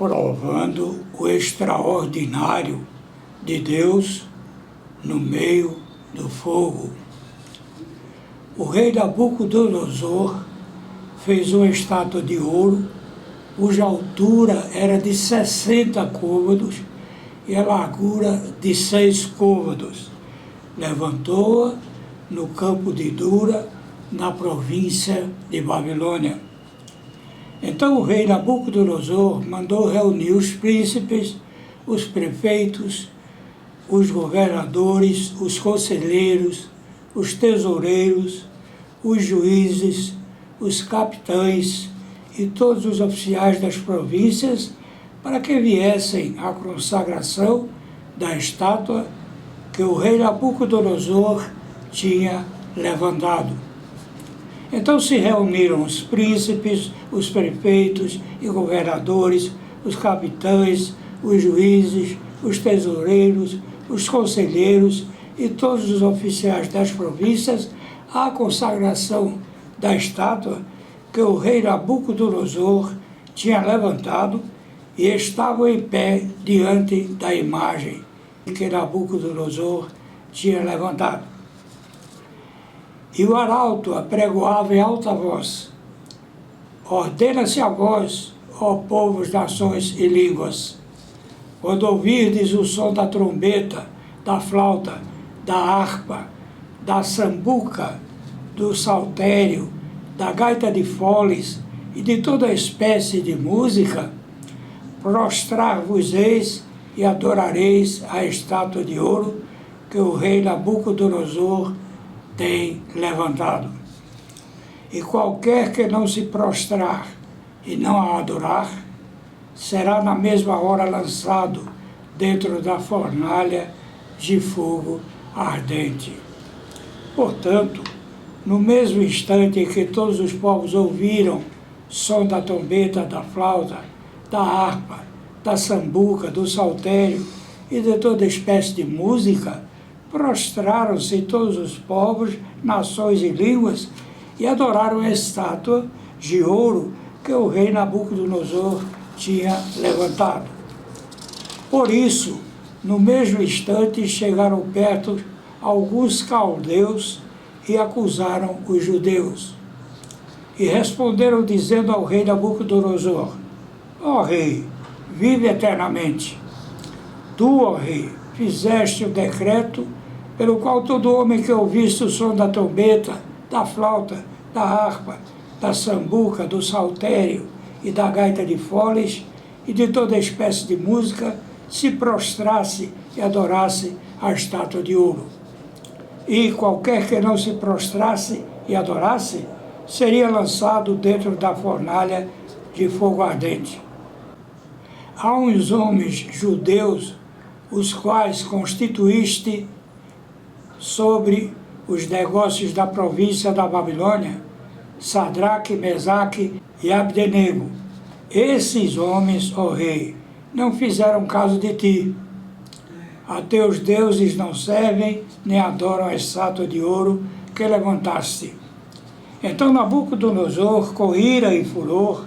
provando o extraordinário de Deus no meio do fogo. O rei Nabucodonosor fez uma estátua de ouro, cuja altura era de 60 côvados e a largura de 6 côvados. Levantou-a no campo de Dura, na província de Babilônia. Então o rei Nabucodonosor mandou reunir os príncipes, os prefeitos, os governadores, os conselheiros, os tesoureiros, os juízes, os capitães e todos os oficiais das províncias para que viessem à consagração da estátua que o rei Nabucodonosor tinha levantado. Então se reuniram os príncipes, os prefeitos e governadores, os capitães, os juízes, os tesoureiros, os conselheiros e todos os oficiais das províncias à consagração da estátua que o rei Nabucodonosor tinha levantado e estavam em pé diante da imagem que Nabucodonosor tinha levantado. E o arauto apregoava em alta voz: ordena-se a vós, ó povos, nações e línguas, quando ouvirdes o som da trombeta, da flauta, da harpa, da sambuca, do saltério, da gaita de foles e de toda espécie de música, prostrar-vos-eis e adorareis a estátua de ouro que o rei Nabucodonosor tem levantado. E qualquer que não se prostrar e não a adorar, será na mesma hora lançado dentro da fornalha de fogo ardente. Portanto, no mesmo instante em que todos os povos ouviram som da trombeta, da flauta, da harpa, da sambuca, do saltério e de toda espécie de música, prostraram-se todos os povos, nações e línguas e adoraram a estátua de ouro que o rei Nabucodonosor tinha levantado. Por isso, no mesmo instante, chegaram perto alguns caldeus e acusaram os judeus. E responderam dizendo ao rei Nabucodonosor: ó rei, vive eternamente. Tu, ó rei, fizeste o decreto pelo qual todo homem que ouvisse o som da trombeta, da flauta, da harpa, da sambuca, do saltério e da gaita de foles e de toda espécie de música se prostrasse e adorasse a estátua de ouro. E qualquer que não se prostrasse e adorasse, seria lançado dentro da fornalha de fogo ardente. Há uns homens judeus, os quais constituíste sobre os negócios da província da Babilônia, Sadraque, Mesaque e Abdenego. Esses homens, ó rei, não fizeram caso de ti. A teus deuses não servem, nem adoram a estátua de ouro que levantaste. Então Nabucodonosor, com ira e furor,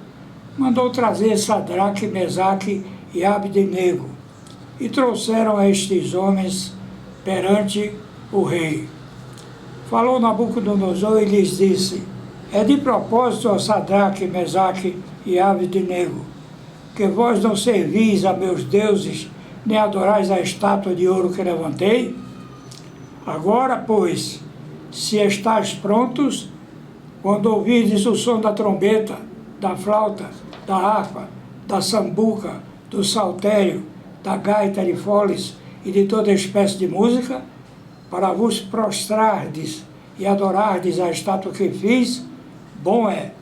mandou trazer Sadraque, Mesaque e Abdenego, e trouxeram estes homens perante o rei. Falou Nabucodonosor e lhes disse: é de propósito, ó Sadraque, Mesaque e Abdenego, que vós não servis a meus deuses, nem adorais a estátua de ouro que levantei? Agora, pois, se estáis prontos, quando ouvirdes o som da trombeta, da flauta, da harpa, da sambuca, do saltério, da gaita de foles e de toda espécie de música, para vos prostrardes e adorardes a estátua que fiz, bom é.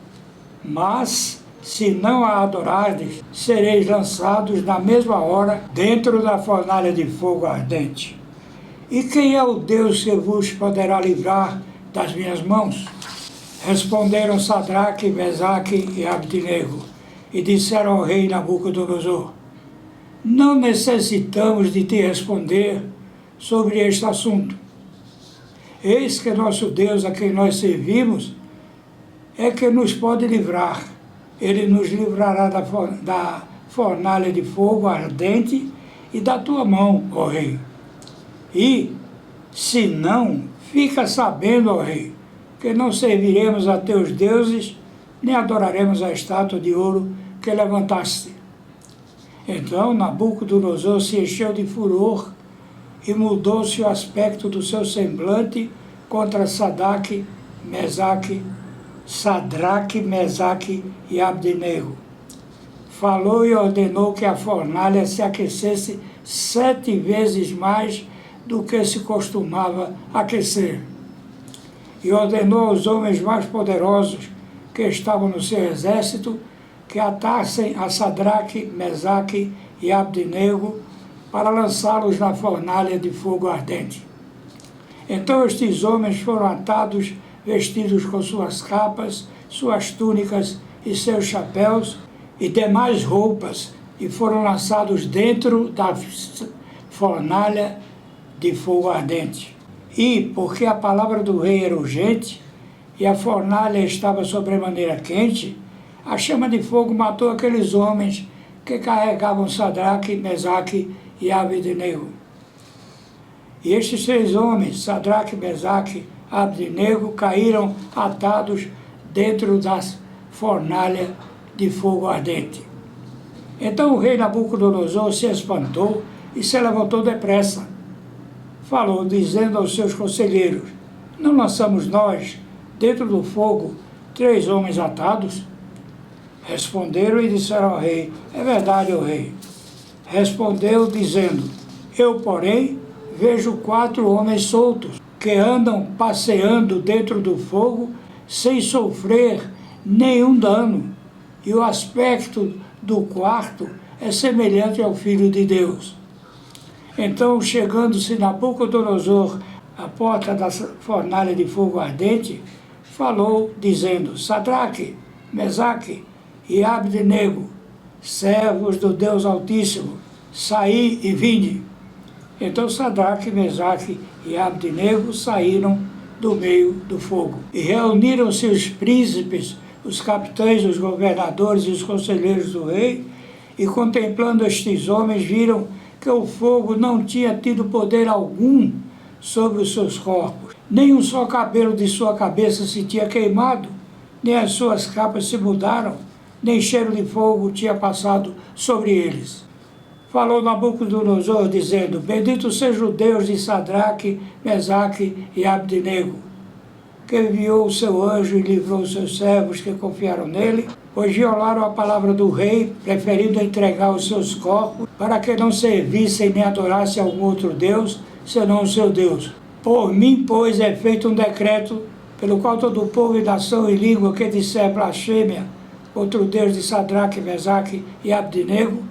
Mas, se não a adorardes, sereis lançados na mesma hora dentro da fornalha de fogo ardente. E quem é o Deus que vos poderá livrar das minhas mãos? Responderam Sadraque, Mesaque e Abdenego, e disseram ao rei Nabucodonosor: não necessitamos de te responder sobre este assunto. Eis que nosso Deus, a quem nós servimos, é que nos pode livrar. Ele nos livrará da fornalha de fogo ardente e da tua mão, ó rei. E, se não, fica sabendo, ó rei, que não serviremos a teus deuses, nem adoraremos a estátua de ouro que levantaste. Então Nabucodonosor se encheu de furor e mudou-se o aspecto do seu semblante contra Sadraque, Mesaque e Abdenego. Falou e ordenou que a fornalha se aquecesse 7 vezes mais do que se costumava aquecer. E ordenou aos homens mais poderosos que estavam no seu exército que atassem a Sadraque, Mesaque e Abdenego para lançá-los na fornalha de fogo ardente. Então estes homens foram atados, vestidos com suas capas, suas túnicas e seus chapéus e demais roupas, e foram lançados dentro da fornalha de fogo ardente. E, porque a palavra do rei era urgente, e a fornalha estava sobremaneira quente, a chama de fogo matou aqueles homens que carregavam Sadraque, Mesaque e Abdenego. E estes 3 homens, Sadraque, Mesaque e Abdenego, caíram atados dentro da fornalha de fogo ardente. Então o rei Nabucodonosor se espantou e se levantou depressa. Falou, dizendo aos seus conselheiros: não lançamos nós dentro do fogo 3 homens atados? Responderam e disseram ao rei: é verdade, ó rei. Respondeu dizendo: eu, porém, vejo 4 homens soltos, que andam passeando dentro do fogo, sem sofrer nenhum dano, e o aspecto do quarto é semelhante ao Filho de Deus. Então, chegando-se Nabucodonosor à porta da fornalha de fogo ardente, falou, dizendo: Sadraque, Mesaque e Abdenego, servos do Deus Altíssimo, saí e vinde. Então Sadraque, Mesaque e Abdenego saíram do meio do fogo. E reuniram-se os príncipes, os capitães, os governadores e os conselheiros do rei, e contemplando estes homens, viram que o fogo não tinha tido poder algum sobre os seus corpos. Nem um só cabelo de sua cabeça se tinha queimado, nem as suas capas se mudaram, nem cheiro de fogo tinha passado sobre eles. Falou Nabucodonosor, dizendo: bendito seja o Deus de Sadraque, Mesaque e Abdenego, que enviou o seu anjo e livrou os seus servos que confiaram nele, pois violaram a palavra do rei, preferindo entregar os seus corpos, para que não servissem nem adorassem algum outro Deus, senão o seu Deus. Por mim, pois, é feito um decreto, pelo qual todo povo e nação e língua que disser blasfêmia contra o Deus de Sadraque, Mesaque e Abdenego,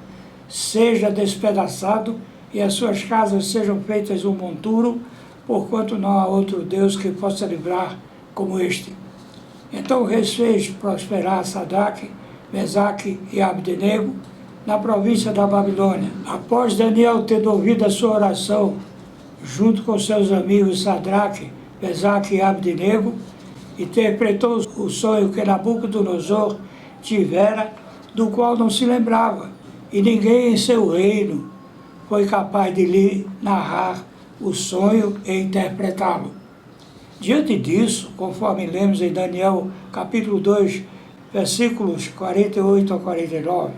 seja despedaçado, e as suas casas sejam feitas um monturo, porquanto não há outro Deus que possa livrar como este. Então o rei fez prosperar Sadraque, Mesaque e Abdenego na província da Babilônia. Após Daniel ter ouvido a sua oração, junto com seus amigos Sadraque, Mesaque e Abdenego, interpretou o sonho que Nabucodonosor tivera, do qual não se lembrava, e ninguém em seu reino foi capaz de lhe narrar o sonho e interpretá-lo. Diante disso, conforme lemos em Daniel capítulo 2, versículos 48 a 49,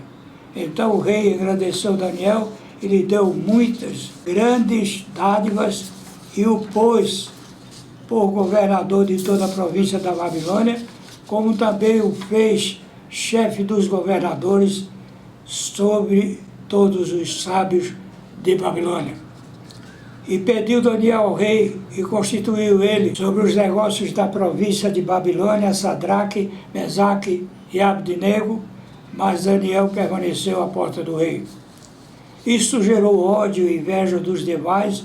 então o rei engrandeceu Daniel e lhe deu muitas grandes dádivas e o pôs por governador de toda a província da Babilônia, como também o fez chefe dos governadores sobre todos os sábios de Babilônia. E pediu Daniel ao rei e constituiu ele sobre os negócios da província de Babilônia, Sadraque, Mesaque e Abdenego, mas Daniel permaneceu à porta do rei. Isto gerou ódio e inveja dos demais,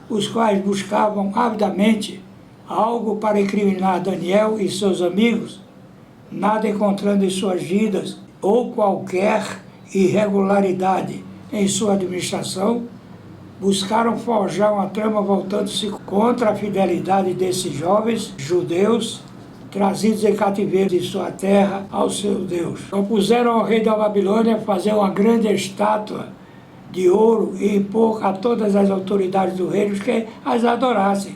os quais buscavam avidamente algo para incriminar Daniel e seus amigos, nada encontrando em suas vidas ou qualquer irregularidade em sua administração, buscaram forjar uma trama voltando-se contra a fidelidade desses jovens judeus, trazidos em cativeiro de sua terra ao seu Deus. Propuseram ao rei da Babilônia fazer uma grande estátua de ouro e impor a todas as autoridades do reino que as adorassem,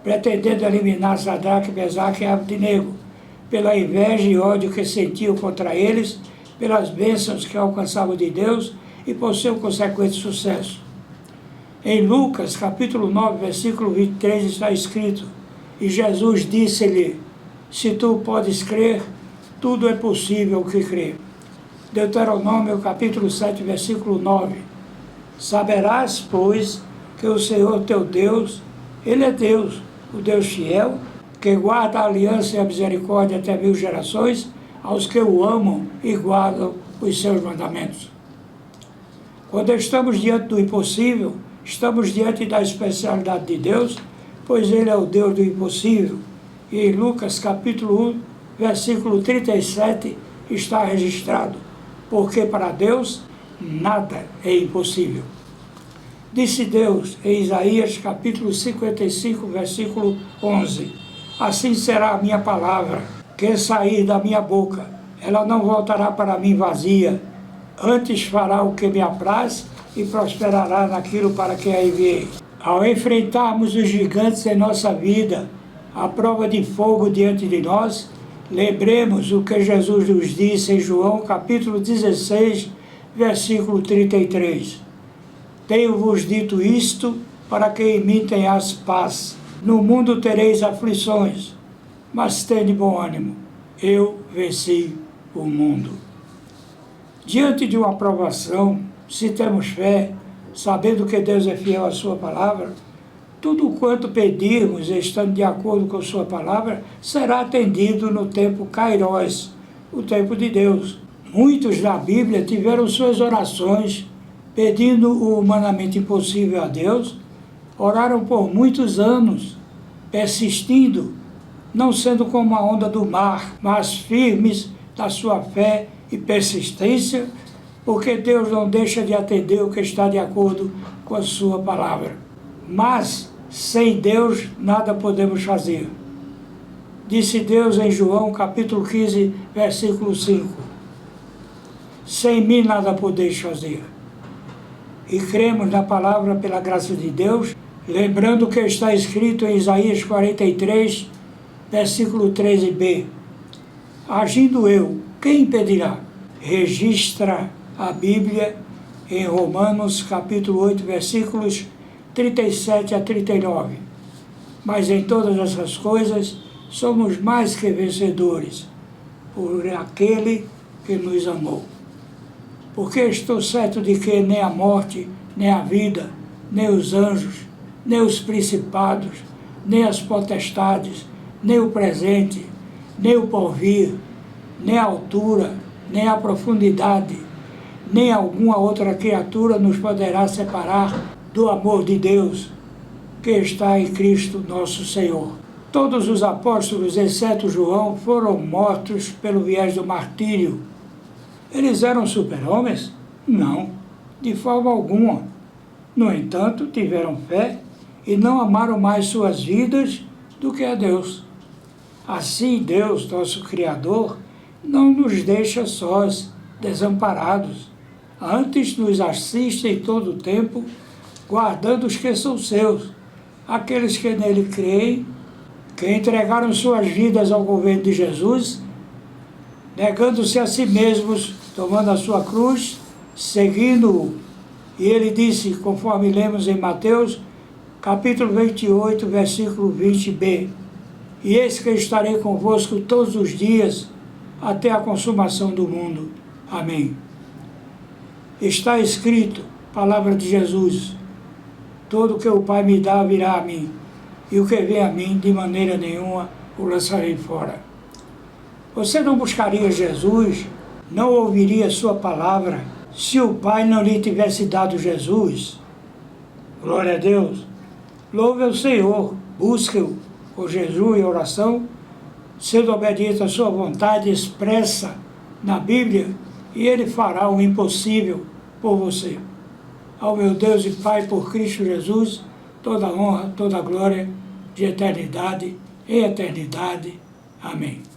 pretendendo eliminar Sadraque, Mesaque e Abdenego, pela inveja e ódio que sentiam contra eles, pelas bênçãos que alcançavam de Deus e por seu consequente sucesso. Em Lucas, capítulo 9, versículo 23, está escrito: e Jesus disse-lhe: se tu podes crer, tudo é possível o que crê. Deuteronômio, capítulo 7, versículo 9. Saberás, pois, que o Senhor teu Deus, Ele é Deus, o Deus fiel, que guarda a aliança e a misericórdia até 1000 gerações, aos que o amam e guardam os seus mandamentos. Quando estamos diante do impossível, estamos diante da especialidade de Deus, pois Ele é o Deus do impossível. E em Lucas capítulo 1, versículo 37, está registrado: porque para Deus nada é impossível. Disse Deus em Isaías capítulo 55, versículo 11: assim será a minha palavra que sair da minha boca. Ela não voltará para mim vazia, antes fará o que me apraz e prosperará naquilo para que a enviei. Ao enfrentarmos os gigantes em nossa vida, a prova de fogo diante de nós, lembremos o que Jesus nos disse em João capítulo 16, versículo 33. Tenho-vos dito isto para que em mim tenhas paz. No mundo tereis aflições, mas tende bom ânimo. Eu venci o mundo. Diante de uma provação, se temos fé, sabendo que Deus é fiel à sua palavra, tudo quanto pedirmos, estando de acordo com sua palavra, será atendido no tempo Kairos, o tempo de Deus. Muitos da Bíblia tiveram suas orações pedindo o humanamente impossível a Deus, oraram por muitos anos, persistindo, não sendo como a onda do mar, mas firmes da sua fé e persistência, porque Deus não deixa de atender o que está de acordo com a sua palavra. Mas, sem Deus, nada podemos fazer. Disse Deus em João, capítulo 15, versículo 5. Sem mim nada podeis fazer. E cremos na palavra pela graça de Deus, lembrando que está escrito em Isaías 43, versículo 13b. Agindo eu, quem impedirá? Registra a Bíblia em Romanos, capítulo 8, versículos 37 a 39. Mas em todas essas coisas somos mais que vencedores por aquele que nos amou. Porque estou certo de que nem a morte, nem a vida, nem os anjos, nem os principados, nem as potestades, nem o presente, nem o porvir, nem a altura, nem a profundidade, nem alguma outra criatura nos poderá separar do amor de Deus que está em Cristo nosso Senhor. Todos os apóstolos, exceto João, foram mortos pelo viés do martírio. Eles eram super-homens? Não, de forma alguma. No entanto, tiveram fé e não amaram mais suas vidas do que a Deus. Assim, Deus, nosso Criador, não nos deixa sós, desamparados. Antes nos assiste em todo o tempo, guardando os que são seus, aqueles que nele creem, que entregaram suas vidas ao governo de Jesus, negando-se a si mesmos, tomando a sua cruz, seguindo-o. E ele disse, conforme lemos em Mateus, capítulo 28, versículo 20b, e eis que estarei convosco todos os dias, até a consumação do mundo. Amém. Está escrito, palavra de Jesus, todo o que o Pai me dá virá a mim, e o que vem a mim, de maneira nenhuma, o lançarei fora. Você não buscaria Jesus, não ouviria sua palavra, se o Pai não lhe tivesse dado Jesus? Glória a Deus. Louve ao Senhor, busque-o com jejum e oração, sendo obediente à sua vontade expressa na Bíblia, e Ele fará o impossível por você. Ao meu Deus e Pai, por Cristo Jesus, toda honra, toda glória, de eternidade em eternidade. Amém.